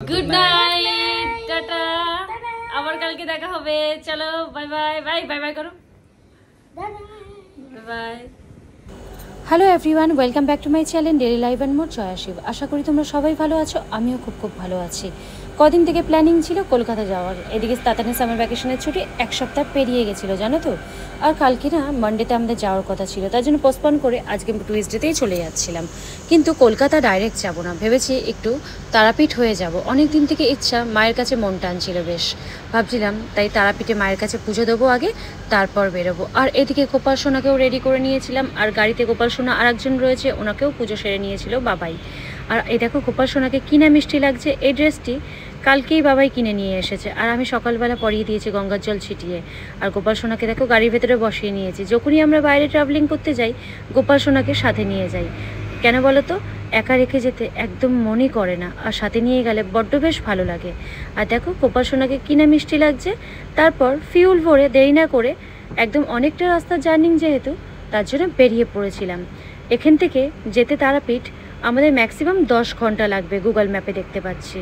Good night, tata, আবার কালকে দেখা হবে। চলো bye bye, bye bye bye করো, bye bye. Hello everyone, welcome back to my channel daily live and more Joya Shiv. আশা করি তোমরা সবাই ভালো আছো, আমিও খুব ভালো আছি। কদিন থেকে প্ল্যানিং ছিল কলকাতা যাওয়ার, এদিকে তাতানের সামার ভ্যাকেশনের ছুটি এক সপ্তাহ পেরিয়ে গেছিলো জানো তো। আর কালকে না মানডেতে আমাদের যাওয়ার কথা ছিল, তার জন্য পোস্টপন করে আজকে টুইসডেতেই চলে যাচ্ছিলাম। কিন্তু কলকাতা ডাইরেক্ট যাব না, ভেবেছি একটু তারাপীঠ হয়ে যাব। অনেক দিন থেকে ইচ্ছা, মায়ের কাছে মন টানছিল বেশ, ভাবছিলাম তাই তারাপীঠে মায়ের কাছে পুজো দেবো আগে, তারপর বেরোবো। আর এদিকে গোপাল সোনাকেও রেডি করে নিয়েছিলাম, আর গাড়িতে গোপাল সোনা আর একজন রয়েছে, ওনাকেও পুজো সেরে নিয়েছিল বাবাই। আর এই দেখো গোপাল সোনাকে কিনা মিষ্টি লাগছে, এই ড্রেসটি কালকেই বাবাই কিনে নিয়ে এসেছে, আর আমি সকালবেলা পরিয়ে দিয়েছি গঙ্গার জল ছিটিয়ে। আর গোপাল সোনাকে দেখো গাড়ির ভেতরে বসিয়ে নিয়েছি। যখনই আমরা বাইরে ট্রাভেলিং করতে যাই গোপাল সোনাকে সাথে নিয়ে যাই, কেন বলো তো, একা রেখে যেতে একদম মনই করে না, আর সাথে নিয়ে গেলে বড্ড বেশ ভালো লাগে। আর দেখো গোপাল সোনাকে কিনা মিষ্টি লাগছে। তারপর ফিউল ভরে দেরি না করে একদম অনেকটা রাস্তা জার্নিং যেহেতু, তার জন্য বেরিয়ে পড়েছিলাম। এখান থেকে যেতে তারাপীঠ আমাদের ম্যাক্সিমাম 10 ঘন্টা লাগবে, গুগল ম্যাপে দেখতে পাচ্ছি।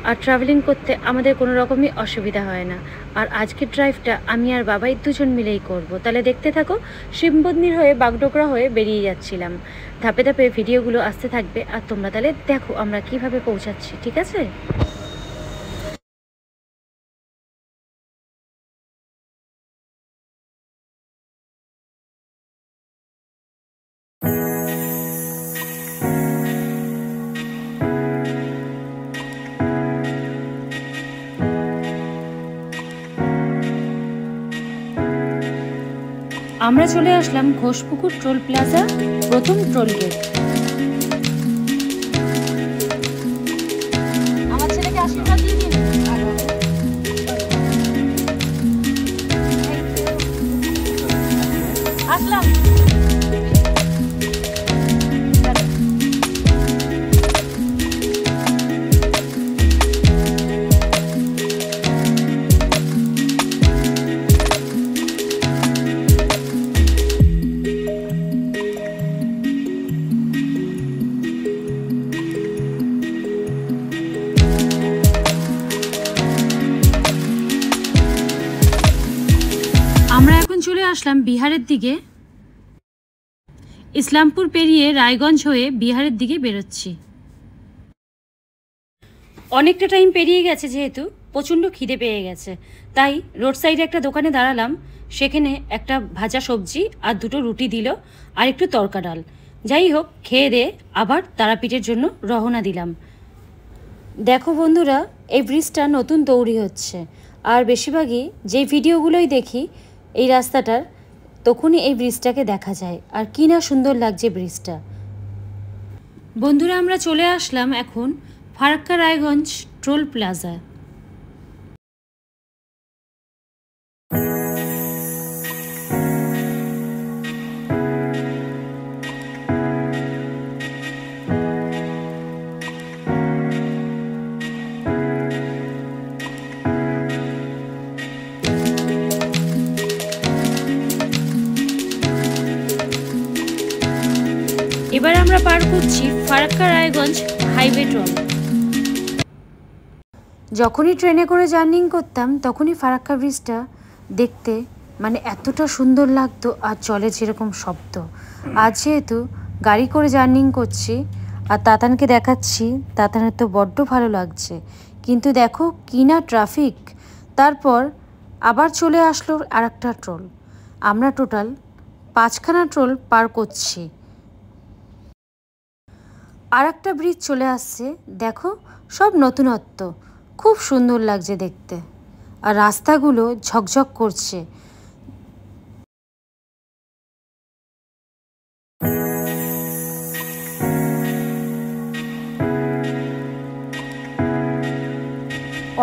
আর ট্রাভেলিং করতে আমাদের কোনো রকমই অসুবিধা হয় না। আর আজকের ড্রাইভটা আমি আর বাবাই দুজন মিলেই করব। তাহলে দেখতে থাকো, শিবমন্দির হয়ে বাগডোগরা হয়ে বেরিয়ে যাচ্ছিলাম। ধাপে ধাপে ভিডিওগুলো আসতে থাকবে, আর তোমরা তাহলে দেখো আমরা কিভাবে পৌঁছাচ্ছি, ঠিক আছে? আমরা চলে আসলাম ঘোষপুকুর টোল প্লাজা, প্রথম টোল গেট। আমার ছেলেকে আশীর্বাদ দিয়ে দিন। আসলাম। আমরা এখন চলে আসলাম বিহারের দিকে, ইসলামপুর পেরিয়ে রায়গঞ্জ হয়ে বিহারের দিকে বেরোচ্ছি। অনেকটা টাইম পেরিয়ে গেছে, যেহেতু প্রচণ্ড খিদে পেয়ে গেছে, তাই রোড সাইডে একটা দোকানে দাঁড়ালাম। সেখানে একটা ভাজা সবজি আর দুটো রুটি দিল, আর একটু তরকা ডাল। যাই হোক, খেয়ে দিয়ে আবার তারাপীঠের জন্য রওনা দিলাম। দেখো বন্ধুরা, এই ব্রিজটা নতুন তৈরি হচ্ছে, আর বেশিরভাগই যেই ভিডিওগুলোই দেখি এই রাস্তাটার, তখনই এই ব্রিজটাকে দেখা যায়। আর কি না সুন্দর লাগছে ব্রিজটা। বন্ধুরা, আমরা চলে আসলাম এখন ফারাক্কা রায়গঞ্জ টোল প্লাজা। এবার আমরা পার করছি ফারাক্কা রায়গঞ্জ হাইওয়ে টোল। যখনই ট্রেনে করে জার্নিং করতাম তখনই ফারাক্কা ব্রিজটা দেখতে মানে এতটা সুন্দর লাগতো, আর চলে যেরকম শব্দ। আজ যেহেতু গাড়ি করে জার্নিং করছি আর তাতানকে দেখাচ্ছি, তাতানের তো বড্ড ভালো লাগছে। কিন্তু দেখো কি না ট্রাফিক। তারপর আবার চলে আসলো আর একটা টোল। আমরা টোটাল 5খানা টোল পার করছি। আর একটা ব্রিজ চলে আসছে, দেখো সব নতুনত্ব, খুব সুন্দর লাগছে দেখতে, আর রাস্তাগুলো ঝকঝক করছে।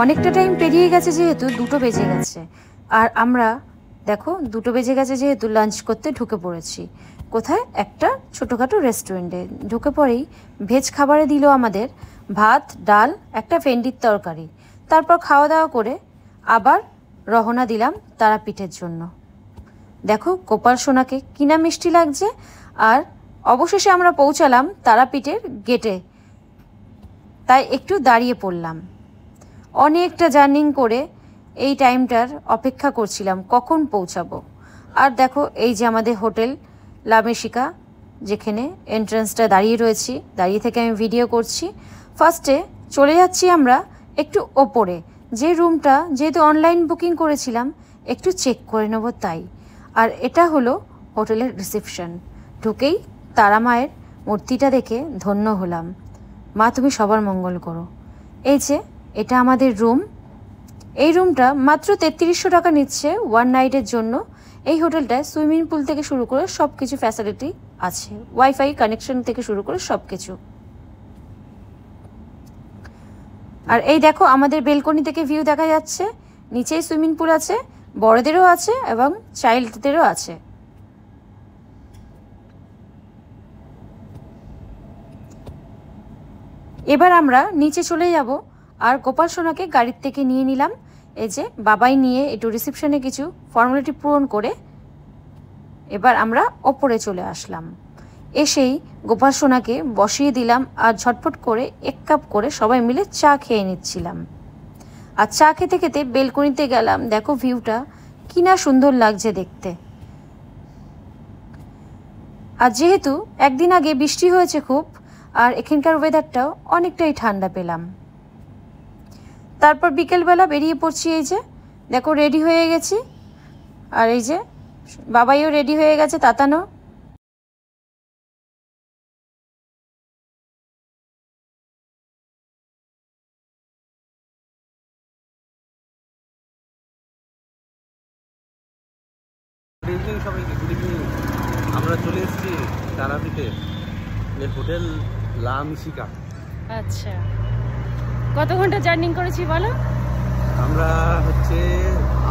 অনেকটা টাইম পেরিয়ে গেছে, যেহেতু 2টো বেজে গেছে। আর আমরা দেখো 2টো বেজে গেছে যেহেতু লাঞ্চ করতে ঢুকে পড়েছি। কোথায়? একটা ছোটোখাটো রেস্টুরেন্টে। ঢুকে পরেই ভেজ খাবারে দিল আমাদের ভাত, ডাল, একটা ভেন্ডির তরকারি। তারপর খাওয়া দাওয়া করে আবার রওনা দিলাম তারাপীঠের জন্য। দেখো গোপাল সোনাকে কিনা মিষ্টি লাগছে। আর অবশেষে আমরা পৌঁছালাম তারাপীঠের গেটে, তাই একটু দাঁড়িয়ে পড়লাম। অনেকটা জার্নিং করে এই টাইমটার অপেক্ষা করছিলাম কখন পৌঁছাবো। আর দেখো এই যে আমাদের হোটেল লা মেক্সিকা, যেখানে এন্ট্রান্সটা দাঁড়িয়ে রয়েছি, দাঁড়িয়ে থেকে আমি ভিডিও করছি। ফার্স্টে চলে যাচ্ছি আমরা একটু ওপরে, যে রুমটা যেহেতু অনলাইন বুকিং করেছিলাম একটু চেক করে নেব তাই। আর এটা হলো হোটেলের রিসেপশন। ঢুকেই তারা মায়ের মূর্তিটা দেখে ধন্য হলাম। মা তুমি সবার মঙ্গল করো। এই যে এটা আমাদের রুম। এই রুমটা মাত্র 3300 টাকা নিচ্ছে ওয়ান নাইটের জন্য। এই হোটেলটায় সুইমিং পুল থেকে শুরু করে সব কিছু ফ্যাসিলিটি আছে, ওয়াইফাই কানেকশন থেকে শুরু করে সব কিছু। আর এই দেখো আমাদের বেলকনি থেকে ভিউ দেখা যাচ্ছে, নিচেই সুইমিং পুল আছে, বড়দেরও আছে এবং চাইল্ডদেরও আছে। এবার আমরা নিচে চলে যাব আর গোপাল সোনাকে গাড়ির থেকে নিয়ে নিলাম। এই যে বাবাই নিয়ে একটু রিসেপশনে কিছু ফর্মালিটি পূরণ করে এবার আমরা ওপরে চলে আসলাম। এসেই গোপাল সোনাকে বসিয়ে দিলাম আর ঝটপট করে 1 কাপ করে সবাই মিলে চা খেয়ে নিচ্ছিলাম। আর চা খেতে খেতে বেলকনিতে গেলাম। দেখো ভিউটা কি না সুন্দর লাগছে দেখতে। আর যেহেতু একদিন আগে বৃষ্টি হয়েছে খুব, আর এখানকার ওয়েদারটাও অনেকটাই ঠান্ডা পেলাম। তারপর বিকেলবেলা বেরিয়ে পড়ছি। এই যে দেখো রেডি হয়ে গেছি, আর এই যে বাবাইও রেডি হয়ে গেছে তাতানো। সবাইকে গুড ইভিনিং। আমরা চলে এসেছি তারাপীঠে হোটেল লা মেক্সিকা। আচ্ছা, কত ঘন্টা জার্নি করেছি বলো? আমরা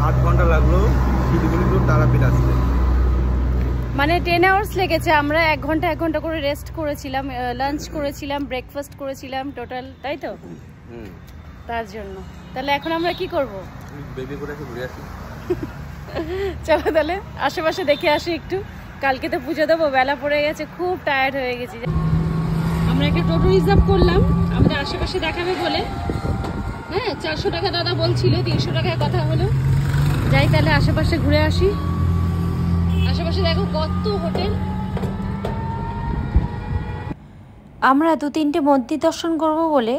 8 ঘন্টা লাগলো শিলিগুড়ি টু তারাপীঠ আসতে। মানে 10 আওয়ার্স লেগেছে। আমরা 1 ঘন্টা 1 ঘন্টা করে রেস্ট করেছিলাম, লাঞ্চ করেছিলাম, ব্রেকফাস্ট করেছিলাম টোটাল, তাই তো? তার জন্য তাহলে এখন আমরা কি করব? বেবি করে ঘুরে আসি। চলো তাহলে আশেপাশে দেখে আসি একটু। কালকে তো পুজো দেবো, বেলা পড়ে গেছে, খুব টায়ার্ড হয়ে গেছি। আমরা একটা টোটো রিজার্ভ করলাম আমাদের আশেপাশে দেখাবে বলে। হ্যাঁ 400 টাকা দাদা বলছিল, 300 টাকায় কথা হলো। যাই তাহলে আশেপাশে ঘুরে আসি। আশেপাশে দেখো কত হোটেল। আমরা 2-3টে মন্দির দর্শন করব বলে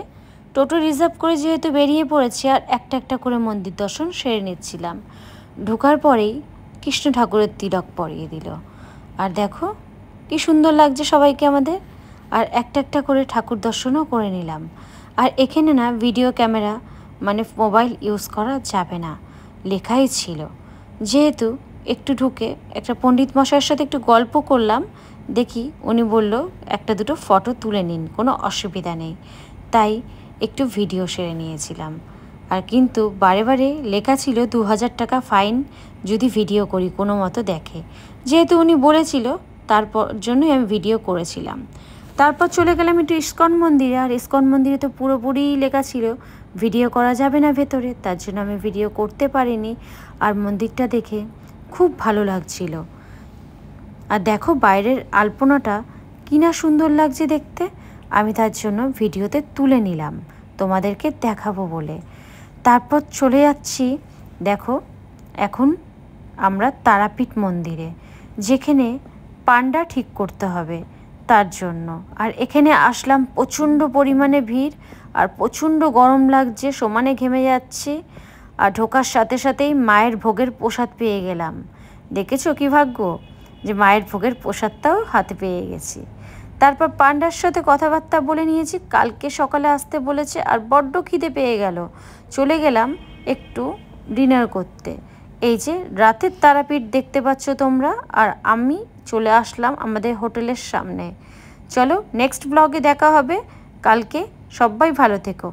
টোটো রিজার্ভ করে যেহেতু বেরিয়ে পড়েছি, আর একটা একটা করে মন্দির দর্শন সেরে নিচ্ছিলাম। ঢোকার পরেই কৃষ্ণ ঠাকুরের তিলক পরিয়ে দিল। আর দেখো কি সুন্দর লাগছে সবাইকে আমাদের। আর একটা একটা করে ঠাকুর দর্শনও করে নিলাম। আর এখানে না ভিডিও ক্যামেরা মানে মোবাইল ইউজ করা যাবে না, লেখাই ছিল। যেহেতু একটু ঢুকে একটা পণ্ডিত মশাইয়ের সাথে একটু গল্প করলাম, দেখি উনি বলল 1-2 ফটো তুলে নিন, কোনো অসুবিধা নেই। তাই একটু ভিডিও সেরে নিয়েছিলাম। আর কিন্তু বারে বারে লেখা ছিল 2000 টাকা ফাইন যদি ভিডিও করি কোনো মতো দেখে। যেহেতু উনি বলেছিল তারপর জন্যই আমি ভিডিও করেছিলাম। তারপর চলে গেলাম একটু ইস্কন মন্দিরে। আর ইস্কন মন্দিরে তো পুরোপুরি লেখা ছিল ভিডিও করা যাবে না ভেতরে, তার জন্য আমি ভিডিও করতে পারিনি। আর মন্দিরটা দেখে খুব ভালো লাগছিল। আর দেখো বাইরের আলপনাটা কি না সুন্দর লাগছে দেখতে। আমি তার জন্য ভিডিওতে তুলে নিলাম তোমাদেরকে দেখাবো বলে। তারপর চলে যাচ্ছি দেখো এখন আমরা তারাপীঠ মন্দিরে, যেখানে পান্ডা ঠিক করতে হবে তার জন্য। আর এখানে আসলাম, প্রচণ্ড পরিমাণে ভিড় আর প্রচণ্ড গরম লাগছে, সমানে ঘেমে যাচ্ছি। আর ঢোকার সাথে সাথেই মায়ের ভোগের প্রসাদ পেয়ে গেলাম। দেখেছো কি ভাগ্য যে মায়ের ভোগের প্রসাদটাও হাতে পেয়ে গেছি। তারপর পান্ডার সাথে কথাবার্তা বলে নিয়েছি, কালকে সকালে আসতে বলেছে। আর বড্ড খিদে পেয়ে গেল, চলে গেলাম একটু ডিনার করতে। এই যে রাতের তারাপীঠ দেখতে পাচ্ছ তোমরা, আর আমি চলে আসলাম আমাদের হোটেলের সামনে। চলো নেক্সট ব্লগে দেখা হবে কালকে। সবাই ভালো থেকো।